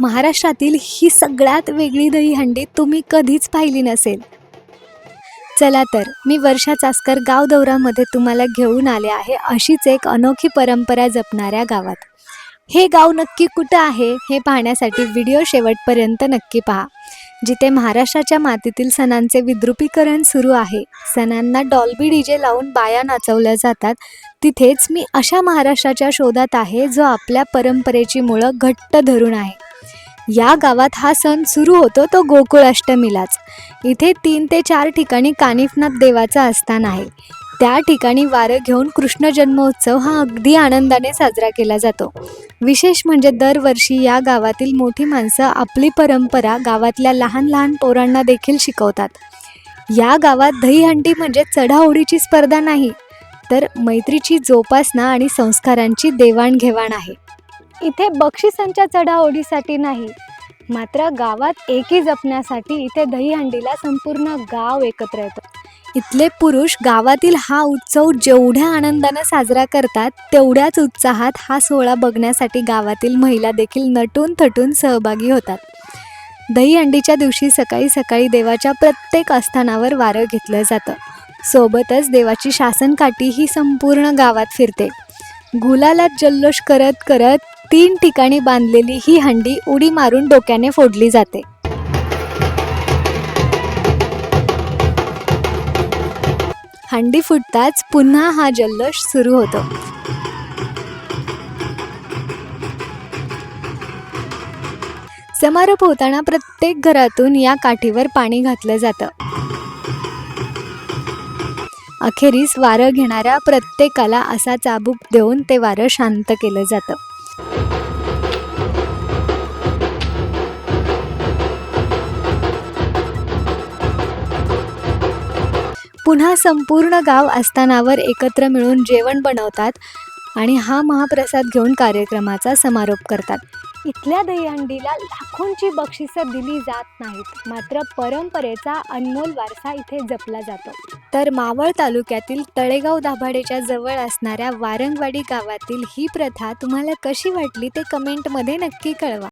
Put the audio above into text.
महाराष्ट्रातील ही सगळ्यात वेगळी दहीहंडी तुम्ही कधीच पाहिली नसेल. चला तर मी वर्षा चास्कर गाव दौरामध्ये तुम्हाला घेऊन आले आहे अशीच एक अनोखी परंपरा जपणाऱ्या गावात. हे गाव नक्की कुठं आहे हे पाहण्यासाठी व्हिडिओ शेवटपर्यंत नक्की पहा. जिथे महाराष्ट्राच्या मातीतील सणांचे विद्रुपीकरण सुरू आहे, सणांना डॉल्बी डीजे लावून बाया नाचवल्या जातात, तिथेच मी अशा महाराष्ट्राच्या शोधात आहे जो आपल्या परंपरेची मुळं घट्ट धरून आहे. या गावात हा सण सुरू होतो तो गोकुळाष्टमीलाच. इथे 3 ते 4 ठिकाणी कानिफनाथ देवाचं आस्थान आहे. त्या ठिकाणी वारं घेऊन कृष्ण जन्मोत्सव हा अगदी आनंदाने साजरा केला जातो. विशेष म्हणजे दरवर्षी या गावातील मोठी माणसं आपली परंपरा गावातल्या लहान लहान पोरांना देखील शिकवतात. या गावात दहीहंडी म्हणजे चढाओढीची स्पर्धा नाही, तर मैत्रीची जोपासना आणि संस्कारांची देवाणघेवाण आहे. इथे बक्षिसांच्या चढाओढीसाठी नाही, मात्र गावात एकी जपण्यासाठी इथे दहीहंडीला संपूर्ण गाव एकत्र येतं. इथले पुरुष गावातील हा उत्सव जेवढ्या आनंदानं साजरा करतात, तेवढ्याच उत्साहात हा सोहळा बघण्यासाठी गावातील महिला देखील नटून थटून सहभागी होतात. दहीहंडीच्या दिवशी सकाळी सकाळी देवाच्या प्रत्येक आस्थानावर वारं घेतलं जातं. सोबतच देवाची शासनकाठी ही संपूर्ण गावात फिरते. गुलालात जल्लोष करत करत 3 ठिकाणी बांधलेली ही हंडी उडी मारून डोक्याने फोडली जाते. हंडी फुटताच पुन्हा हा जल्लोष सुरू होतो. समारोप होताना प्रत्येक घरातून या काठीवर पाणी घातलं जातं. अखेरीस वारं घेणाऱ्या प्रत्येकाला असा चाबूक देऊन ते वारं शांत केलं जातं. पुन्हा संपूर्ण गाव आस्थानावर एकत्र मिळून जेवण बनवतात आणि हा महाप्रसाद घेऊन कार्यक्रमाचा समारोप करतात. इथल्या दहीहंडीला लाखोंची बक्षिसं दिली जात नाहीत, मात्र परंपरेचा अनमोल वारसा इथे जपला जातो. तर मावळ तालुक्यातील तळेगाव दाभाडेच्या जवळ असणाऱ्या वारंगवाडी गावातील ही प्रथा तुम्हाला कशी वाटली ते कमेंटमध्ये नक्की कळवा.